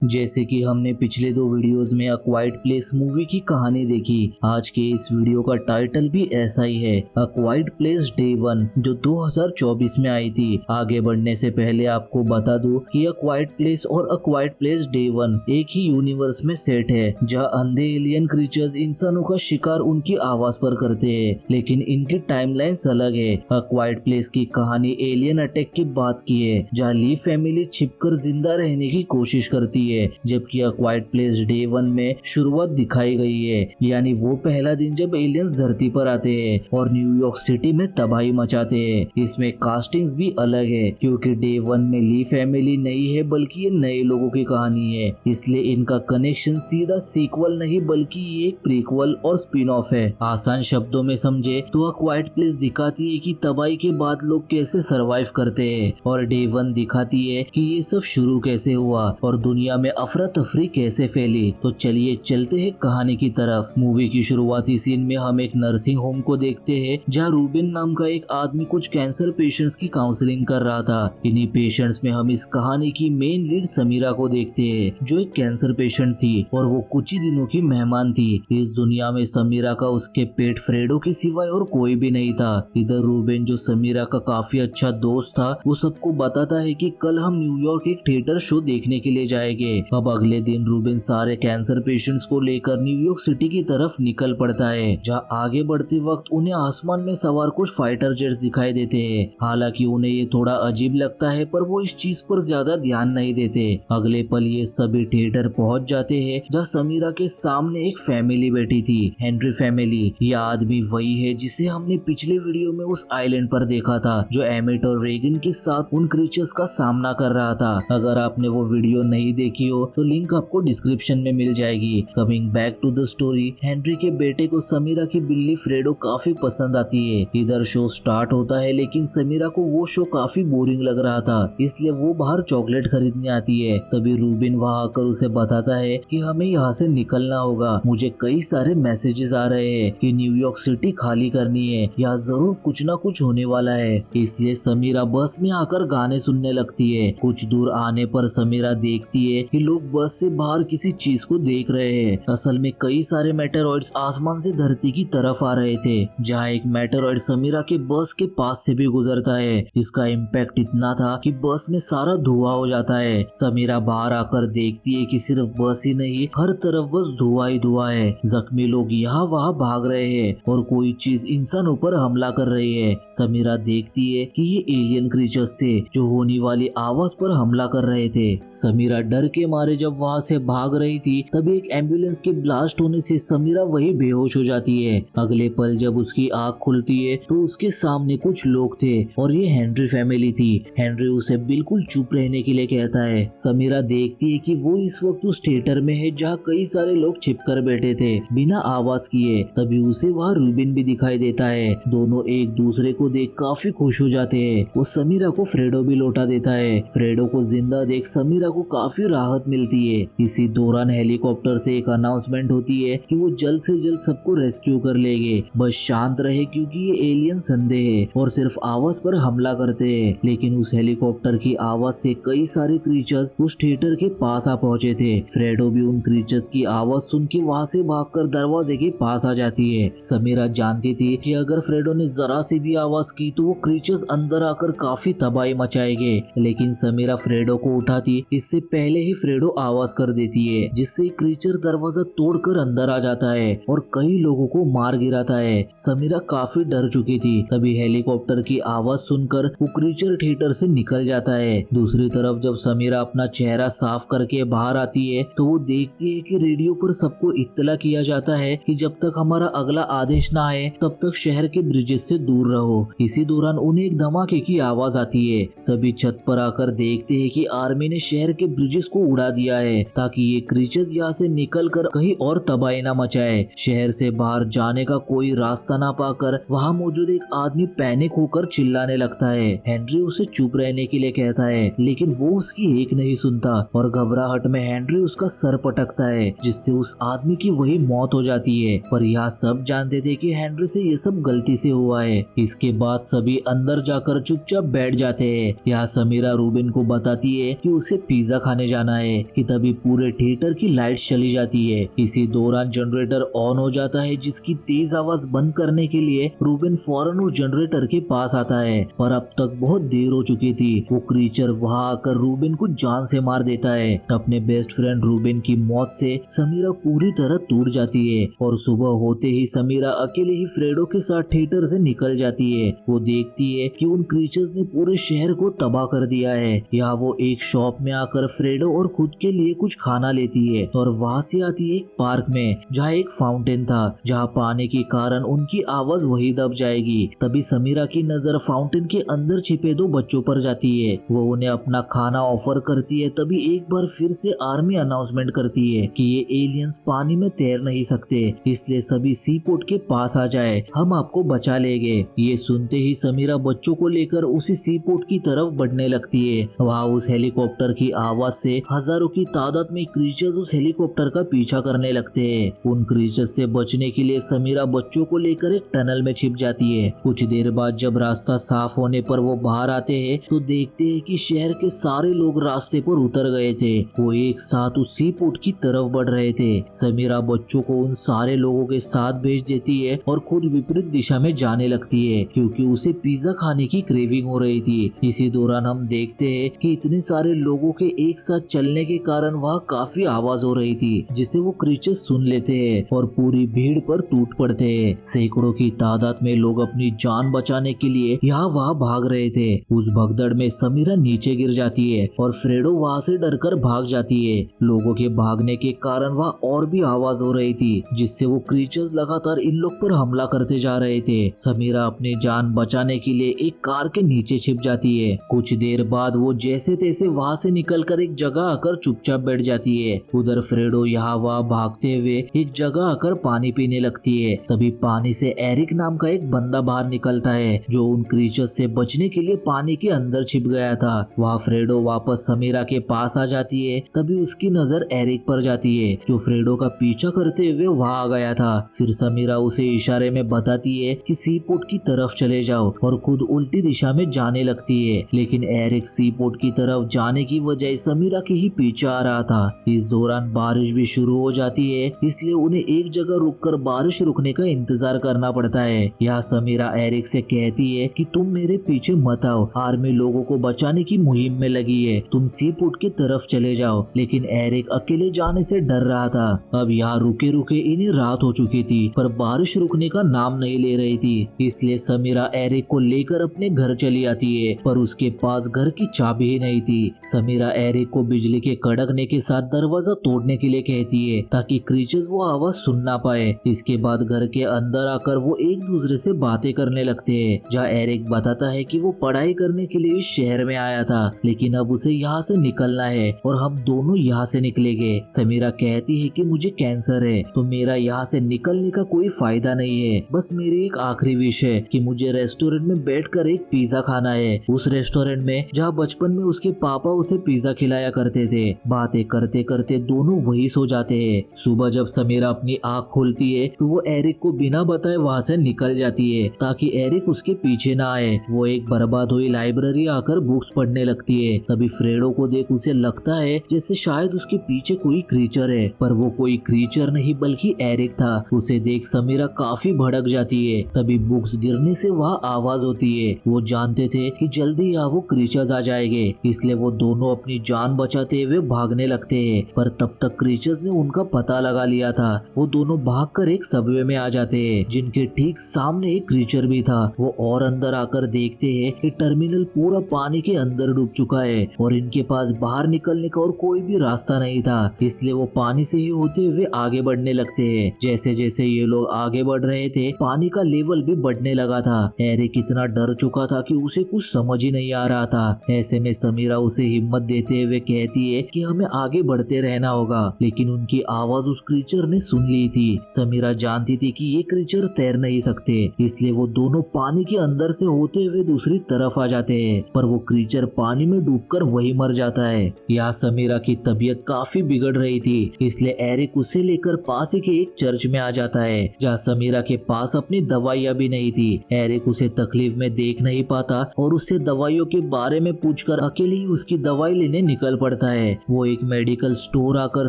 जैसे कि हमने पिछले दो वीडियोस में अ क्वाइट प्लेस मूवी की कहानी देखी, आज के इस वीडियो का टाइटल भी ऐसा ही है, अ क्वाइट प्लेस डे 1, जो 2024 में आई थी। आगे बढ़ने से पहले आपको बता दूं कि अ क्वाइट प्लेस और अ क्वाइट प्लेस डे 1 एक ही यूनिवर्स में सेट है, जहां अंधे एलियन क्रीचर्स इंसानों का शिकार उनकी आवाज पर करते हैं, लेकिन इनकी टाइमलाइंस अलग है। अ क्वाइट प्लेस की कहानी एलियन अटैक की बात की है, जहाँ ली फैमिली छिपकर जिंदा रहने की कोशिश करती है, जबकि अ क्वाइट प्लेस डे 1 में शुरुआत दिखाई गई है, यानी वो पहला दिन जब एलियंस धरती पर आते हैं और न्यूयॉर्क सिटी में तबाही मचाते हैं। इसमें कास्टिंग्स भी अलग है, क्योंकि डे 1 में ली फैमिली नहीं है बल्कि ये नए लोगों की कहानी है, इसलिए इनका कनेक्शन सीधा सीक्वल नहीं बल्कि ये एक प्रीक्वल और स्पिन ऑफ है। आसान शब्दों में समझे तो अ क्वाइट प्लेस दिखाती है कि तबाही के बाद लोग कैसे सरवाइव करते हैं, और डे 1 दिखाती है कि ये सब शुरू कैसे हुआ और दुनिया में अफरा तफरी कैसे फैली। तो चलिए चलते हैं कहानी की तरफ। मूवी की शुरुआती सीन में हम एक नर्सिंग होम को देखते हैं, जहां रूबिन नाम का एक आदमी कुछ कैंसर पेशेंट्स की काउंसलिंग कर रहा था। इन्हीं पेशेंट्स में हम इस कहानी की मेन लीड समीरा को देखते हैं, जो एक कैंसर पेशेंट थी और वो कुछ ही दिनों की मेहमान थी। इस दुनिया में समीरा का उसके पेट फ्रेडो के सिवाय और कोई भी नहीं था। इधर रूबिन, जो समीरा का काफी अच्छा दोस्त था, वो सबको बताता है कि कल हम न्यूयॉर्क एक थिएटर शो देखने के लिए जाएंगे। अब अगले दिन रूबिन सारे कैंसर पेशेंट्स को लेकर न्यूयॉर्क सिटी की तरफ निकल पड़ता है, जहां आगे बढ़ते वक्त उन्हें आसमान में सवार कुछ फाइटर जेट्स दिखाई देते हैं। हालांकि उन्हें ये थोड़ा अजीब लगता है, पर वो इस चीज पर ज्यादा ध्यान नहीं देते। अगले पल ये सभी थिएटर पहुंच जाते हैं, जहां समीरा के सामने एक फैमिली बैठी थी, हेनरी फैमिली। यह आदमी वही है जिसे हमने पिछले वीडियो में उस आइलैंड पर देखा था, जो एमिट और रेगन के साथ उन क्रीचर्स का सामना कर रहा था। अगर आपने वो वीडियो नहीं देखी हो तो लिंक आपको डिस्क्रिप्शन में मिल जाएगी। Coming back to the story, Henry के बेटे को समीरा की बिल्ली फ्रेडो काफी पसंद आती है। इधर शो स्टार्ट होता है, लेकिन समीरा को वो शो काफी बोरिंग लग रहा था, इसलिए वो बाहर चॉकलेट खरीदने आती है। तभी रूबिन वहां आकर उसे बताता है कि हमें यहाँ से निकलना होगा, मुझे कई सारे मैसेजेस आ रहे हैं कि न्यूयॉर्क सिटी खाली करनी है, यहाँ जरूर कुछ ना कुछ होने वाला है। इसलिए समीरा बस में आकर गाने सुनने लगती है। कुछ दूर आने पर समीरा देखती है कि लोग बस से बाहर किसी चीज को देख रहे हैं। असल में कई सारे मेटेरॉइड्स आसमान से धरती की तरफ आ रहे थे, जहाँ एक मेटेरॉइड समीरा के बस के पास से भी गुजरता है। इसका इम्पैक्ट इतना था कि बस में सारा धुआं हो जाता है। समीरा बाहर आकर देखती है कि सिर्फ बस ही नहीं, हर तरफ बस धुआं ही धुआं है। जख्मी लोग यहाँ वहाँ भाग रहे हैं और कोई चीज इंसानों पर हमला कर रही है। समीरा देखती है कि ये एलियन क्रीचर्स थे, जो होने वाली आवाज पर हमला कर रहे थे। समीरा डर के मारे जब वहाँ से भाग रही थी, तभी एक एम्बुलेंस के ब्लास्ट होने से समीरा वही बेहोश हो जाती है। अगले पल जब उसकी आँख खुलती है तो उसके सामने कुछ लोग थे और ये हेनरी फैमिली थी। हेनरी उसे बिल्कुल चुप रहने के लिए कहता है। समीरा देखती है कि वो इस वक्त उस थिएटर में है, जहाँ कई सारे लोग छिपकर बैठे थे बिना आवाज किए। तभी उसे वहाँ रूबिन भी दिखाई देता है। दोनों एक दूसरे को देख काफी खुश हो जाते हैं। वो समीरा को फ्रेडो भी लौटा देता है। फ्रेडो को जिंदा देख समीरा को काफी राहत मिलती है। इसी दौरान हेलीकॉप्टर से एक अनाउंसमेंट होती है कि वो जल्द से जल्द सबको रेस्क्यू कर लेंगे, बस शांत रहे क्योंकि ये एलियन संदेह है और सिर्फ आवाज पर हमला करते हैं। लेकिन उस हेलीकॉप्टर की आवाज से कई सारे क्रीचर्स उस थिएटर के पास आ पहुंचे थे। फ्रेडो भी उन क्रीचर्स की आवाज सुन के वहाँ से भागकर दरवाजे के पास आ जाती है। समीरा जानती थी कि अगर फ्रेडो ने जरा सी भी आवाज की तो वो क्रीचर्स अंदर आकर काफी तबाही मचाएंगे, लेकिन समीरा फ्रेडो को उठाती इससे पहले ही फ्रेडो आवाज कर देती है, जिससे क्रीचर दरवाजा तोड़कर अंदर आ जाता है और कई लोगों को मार गिराता है। समीरा काफी डर चुकी थी। तभी हेलीकॉप्टर की आवाज सुनकर वो क्रीचर थिएटर से निकल जाता है। दूसरी तरफ जब समीरा अपना चेहरा साफ करके बाहर आती है तो वो देखती है कि रेडियो पर सबको इत्तला किया जाता है कि जब तक हमारा अगला आदेश ना आए तब तक शहर के ब्रिजेस से दूर रहो। इसी दौरान उन्हें एक धमाके की आवाज आती है। सभी छत पर आकर देखते हैं कि आर्मी ने शहर के ब्रिजेस को उड़ा दिया है, ताकि ये क्रीचर्स यहाँ से निकलकर कहीं और तबाही न मचाए। शहर से बाहर जाने का कोई रास्ता ना पाकर वहाँ मौजूद एक आदमी पैनिक होकर चिल्लाने लगता है। हेनरी उसे चुप रहने के लिए कहता है, लेकिन वो उसकी एक नहीं सुनता और घबराहट में हेनरी उसका सर पटकता है, जिससे उस आदमी की वही मौत हो जाती है। पर यहाँ सब जानते थे कि हेनरी से ये सब गलती से हुआ है। इसके बाद सभी अंदर जाकर चुपचाप बैठ जाते हैं। यहाँ समीरा रूबिन को बताती है कि उसे पिज्जा खाने जाना जाना है कि तभी पूरे थिएटर की लाइट्स चली जाती है। इसी दौरान जनरेटर ऑन हो जाता है, जिसकी तेज आवाज बंद करने के लिए रूबेन फौरन उस जनरेटर के पास आता है, पर अब तक बहुत देर हो चुकी थी। वो क्रीचर वहां आकर रूबेन को जान से मार देता है। अपने बेस्ट फ्रेंड रूबेन की मौत से समीरा पूरी तरह टूट जाती है और सुबह होते ही समीरा अकेले ही फ्रेडो के साथ थिएटर से निकल जाती है। वो देखती है कि उन क्रीचर्स ने पूरे शहर को तबाह कर दिया है। यहाँ वो एक शॉप में आकर फ्रेडो और खुद के लिए कुछ खाना लेती है और वहाँ से आती है एक पार्क में, जहाँ एक फाउंटेन था, जहाँ पाने के कारण उनकी आवाज वही दब जाएगी। तभी समीरा की नजर फाउंटेन के अंदर छिपे दो बच्चों पर जाती है। वो उन्हें अपना खाना ऑफर करती है। तभी एक बार फिर से आर्मी अनाउंसमेंट करती है कि ये एलियंस पानी में तैर नहीं सकते, इसलिए सभी सी पोर्ट के पास आ जाए, हम आपको बचा लेंगे। ये सुनते ही समीरा बच्चों को लेकर उसी सी पोर्ट की तरफ बढ़ने लगती है। वहाँ उस हेलीकॉप्टर की आवाज से हजारों की तादाद में क्रीचर्स उस हेलीकॉप्टर का पीछा करने लगते हैं। उन क्रीचर्स से बचने के लिए समीरा बच्चों को लेकर एक टनल में छिप जाती है। कुछ देर बाद जब रास्ता साफ होने पर वो बाहर आते हैं तो देखते हैं कि शहर के सारे लोग रास्ते पर उतर गए थे। वो एक साथ उस सी पोर्ट की तरफ बढ़ रहे थे। समीरा बच्चों को उन सारे लोगों के साथ भेज देती है और खुद विपरीत दिशा में जाने लगती है, क्योंकि उसे पिज्जा खाने की क्रेविंग हो रही थी। इसी दौरान हम देखते हैं कि इतने सारे लोगों के एक साथ चलने के कारण वहाँ काफी आवाज हो रही थी, जिसे वो क्रीचर्स सुन लेते हैं और पूरी भीड़ पर टूट पड़ते हैं। सैकड़ों की तादाद में लोग अपनी जान बचाने के लिए यहाँ वहाँ भाग रहे थे। उस भगदड़ में समीरा नीचे गिर जाती है और फ्रेडो वहाँ से डरकर भाग जाती है। लोगों के भागने के कारण वहाँ और भी आवाज हो रही थी, जिससे वो क्रीचर्स लगातार इन लोग पर हमला करते जा रहे थे। समीरा अपनी जान बचाने के लिए एक कार के नीचे छिप जाती है। कुछ देर बाद वो जैसे तैसे वहाँ से निकलकर एक जगह आकर चुपचाप बैठ जाती है। उधर फ्रेडो यहाँ वहाँ भागते हुए एक जगह आकर पानी पीने लगती है। तभी पानी से एरिक नाम का एक बंदा बाहर निकलता है, जो उन क्रीचर्स से बचने के लिए पानी के अंदर छिप गया था। वहाँ फ्रेडो वापस समीरा के पास आ जाती है। तभी उसकी नजर एरिक पर जाती है, जो फ्रेडो का पीछा करते हुए वहाँ आ गया था। फिर समीरा उसे इशारे में बताती है कि सी पोर्ट की तरफ चले जाओ और खुद उल्टी दिशा में जाने लगती है। लेकिन एरिक सी पोर्ट की तरफ जाने की वजह समीरा के ही पीछे आ रहा था। इस दौरान बारिश भी शुरू हो जाती है, इसलिए उन्हें एक जगह रुककर बारिश रुकने का इंतजार करना पड़ता है। यहाँ समीरा एरिक से कहती है कि तुम मेरे पीछे मत आओ, आर्मी लोगों को बचाने की मुहिम में लगी है, तुम सी पोर्ट की तरफ चले जाओ। लेकिन एरिक अकेले जाने से डर रहा था। अब यहाँ रुके रुके इन्हें रात हो चुकी थी, पर बारिश रुकने का नाम नहीं ले रही थी। इसलिए समीरा एरिक को लेकर अपने घर चली आती है, पर उसके पास घर की चाबी ही नहीं थी। समीरा एरिक को बिजली के कड़कने के साथ दरवाजा तोड़ने के लिए कहती है, ताकि क्रीचर्स वो आवाज सुन ना पाए। इसके बाद घर के अंदर आकर वो एक दूसरे से बातें करने लगते हैं, जहाँ एरिक बताता है कि वो पढ़ाई करने के लिए इस शहर में आया था, लेकिन अब उसे यहाँ से निकलना है और हम दोनों यहाँ से निकलेंगे। समीरा कहती है कि मुझे कैंसर है, तो मेरा यहाँ से निकलने का कोई फायदा नहीं है। बस मेरी एक आखिरी विश है कि मुझे रेस्टोरेंट में बैठकर एक पिज्जा खाना है, उस रेस्टोरेंट में जहाँ बचपन में उसके पापा उसे पिज्जा खिलाया करते थे। बातें करते करते दोनों वही सो जाते हैं। सुबह जब समीरा अपनी आँख खोलती है तो वो एरिक को बिना बताए वहाँ से निकल जाती है, ताकि एरिक उसके पीछे ना आए। वो एक बर्बाद हुई लाइब्रेरी आकर बुक्स पढ़ने लगती है। तभी फ्रेडो को देख उसे लगता है जैसे शायद उसके पीछे कोई क्रीचर है, पर वो कोई क्रीचर नहीं बल्कि एरिक था। उसे देख समीरा काफी भड़क जाती है। तभी बुक्स गिरने से वहाँ आवाज होती है। वो जानते थे कि जल्दी यहाँ वो क्रीचर्स आ जाएंगे, इसलिए वो दोनों अपनी जान बचाते हुए भागने लगते हैं। पर तब तक क्रीचर्स ने उनका पता लगा लिया था। वो दोनों भागकर एक सबवे में आ जाते हैं, जिनके ठीक सामने एक क्रीचर भी था। वो और अंदर आकर देखते हैं कि टर्मिनल पूरा पानी के अंदर डूब चुका है और इनके पास बाहर निकलने का और कोई भी रास्ता नहीं था। इसलिए वो पानी से ही होते हुए आगे बढ़ने लगते हैं। जैसे जैसे ये लोग आगे बढ़ रहे थे, पानी का लेवल भी बढ़ने लगा था। एरिक इतना डर चुका था कि उसे कुछ समझ ही नहीं आ रहा था। ऐसे में समीरा उसे हिम्मत देते हुए कहती है कि हमें आगे बढ़ते रहना होगा, लेकिन उनकी आवाज उस क्रीचर ने सुन ली थी। समीरा जानती थी कि ये क्रीचर तैर नहीं सकते, इसलिए वो दोनों पानी के अंदर से होते हुए दूसरी तरफ आ जाते हैं, पर वो क्रीचर पानी में डूबकर वही मर जाता है। यहाँ समीरा की तबीयत काफी बिगड़ रही थी, इसलिए एरिक उसे लेकर पास ही के एक चर्च में आ जाता है, जहाँ समीरा के पास अपनी दवाइयाँ भी नहीं थी। एरिक उसे तकलीफ में देख नहीं पाता और उससे दवाइयों के बारे में पूछकर अकेले ही उसकी दवाई लेने निकल पड़ता करता है। वो एक मेडिकल स्टोर आकर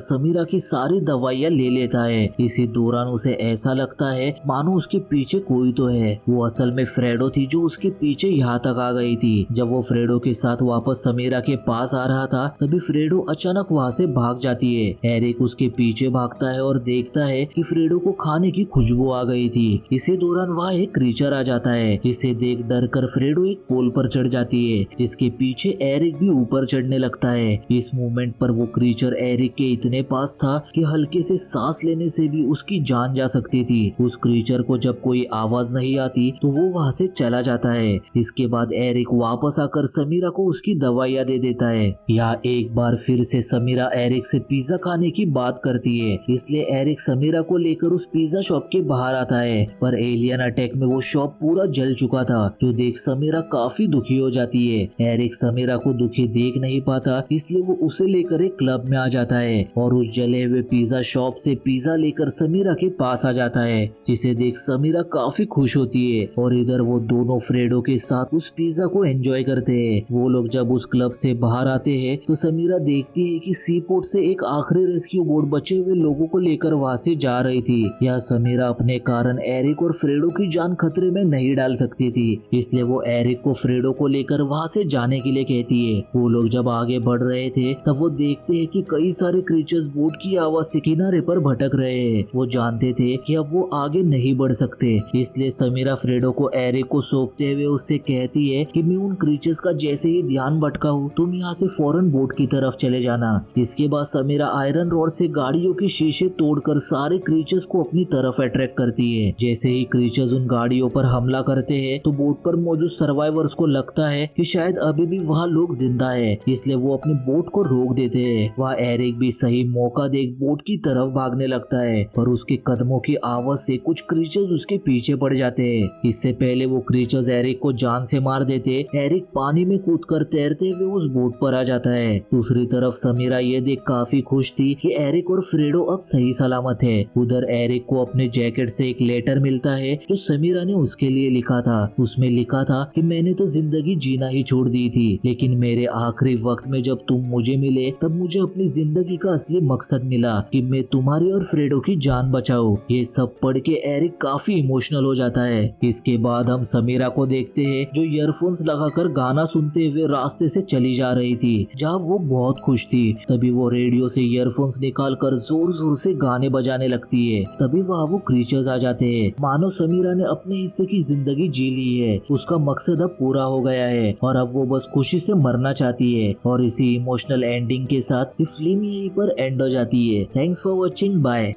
समीरा की सारी दवाइयाँ ले लेता है। इसी दौरान उसे ऐसा लगता है मानो उसके पीछे कोई तो है। वो असल में फ्रेडो थी जो उसके पीछे यहाँ तक आ गई थी। जब वो फ्रेडो के साथ वापस समीरा के पास आ रहा था तभी फ्रेडो अचानक वहाँ से भाग जाती है। एरिक उसके पीछे भागता है और देखता है कि फ्रेडो को खाने की खुशबू आ गई थी। इसी दौरान वहाँ एक क्रीचर आ जाता है। इसे देख डर कर फ्रेडो एक पोल पर चढ़ जाती है जिसके पीछे एरिक भी ऊपर चढ़ने लगता है। इस मोमेंट पर वो क्रीचर एरिक के इतने पास था कि हल्के से सांस लेने से भी उसकी जान जा सकती थी। उस क्रीचर को जब कोई आवाज नहीं आती तो वो वहाँ से चला जाता है। इसके बाद एरिक वापस आकर समीरा को उसकी दवाइयाँ दे देता है। यहाँ एक बार फिर से समीरा एरिक से पिज्जा खाने की बात करती है, इसलिए एरिक समीरा को लेकर उस पिज्जा शॉप के बाहर आता है। पर एलियन अटैक में वो शॉप पूरा जल चुका था, जो देख समीरा काफी दुखी हो जाती है। एरिक समीरा को दुखी देख नहीं पाता, इसलिए वो उसे लेकर एक क्लब में आ जाता है और उस जले हुए पिज्जा शॉप से पिज्जा लेकर समीरा के पास आ जाता है, जिसे देख समीरा काफी खुश होती है। और इधर वो दोनों फ्रेडो के साथ उस पिज्जा को एंजॉय करते हैं। वो लोग जब उस क्लब से बाहर आते हैं तो समीरा देखती है कि सी पोर्ट से एक आखिरी रेस्क्यू बोट बचे हुए लोगों को लेकर वहाँ से जा रही थी। यह समीरा अपने कारण एरिक और फ्रेडो की जान खतरे में नहीं डाल सकती थी, इसलिए वो एरिक को फ्रेडो को लेकर वहाँ से जाने के लिए कहती है। वो लोग जब आगे बढ़ रहे थे तब वो देखते हैं कि कई सारे क्रीचर्स बोट की आवाज से किनारे पर भटक रहे हैं। वो जानते थे कि अब वो आगे नहीं बढ़ सकते, इसलिए समीरा फ्रेडो को एरिक को सौंपते हुए उससे कहती है कि मैं उन क्रीचर्स का जैसे ही ध्यान भटकाऊं तुम यहाँ से फौरन बोट की तरफ चले जाना। इसके बाद समीरा आयरन रॉड से गाड़ियों के शीशे तोड़कर सारे क्रीचर्स को अपनी तरफ अट्रैक्ट करती है। जैसे ही क्रीचर्स उन गाड़ियों पर हमला करते हैं तो बोट पर मौजूद सर्वाइवर्स को लगता है कि शायद अभी भी वहाँ लोग जिंदा है, इसलिए वो अपनी बोट को रोक देते हैं। वहाँ एरिक भी सही मौका देख बोट की तरफ भागने लगता है, पर उसके कदमों की आवाज से कुछ क्रीचर्स उसके पीछे पड़ जाते हैं। इससे पहले वो क्रीचर्स एरिक को जान से मार देते, एरिक पानी में कूदकर तैरते हुए उस बोट पर आ जाता है। दूसरी तरफ समीरा ये देख काफी खुश थी कि एरिक और फ्रेडो अब सही सलामत है। उधर एरिक को अपने जैकेट से एक लेटर मिलता है जो समीरा ने उसके लिए लिखा था। उसमें लिखा था कि मैंने तो जिंदगी जीना ही छोड़ दी थी, लेकिन मेरे आखिरी वक्त में जब तुम मुझे मिले तब मुझे अपनी जिंदगी का असली मकसद मिला कि मैं तुम्हारी और फ्रेडो की जान बचाऊं। ये सब पढ़ के एरिक काफी इमोशनल हो जाता है। इसके बाद हम समीरा को देखते हैं जो ईयरफोन्स लगाकर गाना सुनते हुए रास्ते से चली जा रही थी, जहाँ वो बहुत खुश थी। तभी वो रेडियो से ईयरफोन्स निकालकर जोर जोर से गाने बजाने लगती है। तभी वहाँ वो क्रीचर्स आ जाते हैं। मानो समीरा ने अपने हिस्से की जिंदगी जी ली है, उसका मकसद अब पूरा हो गया है और अब वो बस खुशी से मरना चाहती है। और इसी इमोशनल एंडिंग के साथ ये फिल्म यहीं पर एंड हो जाती है। Thanks for watching, bye.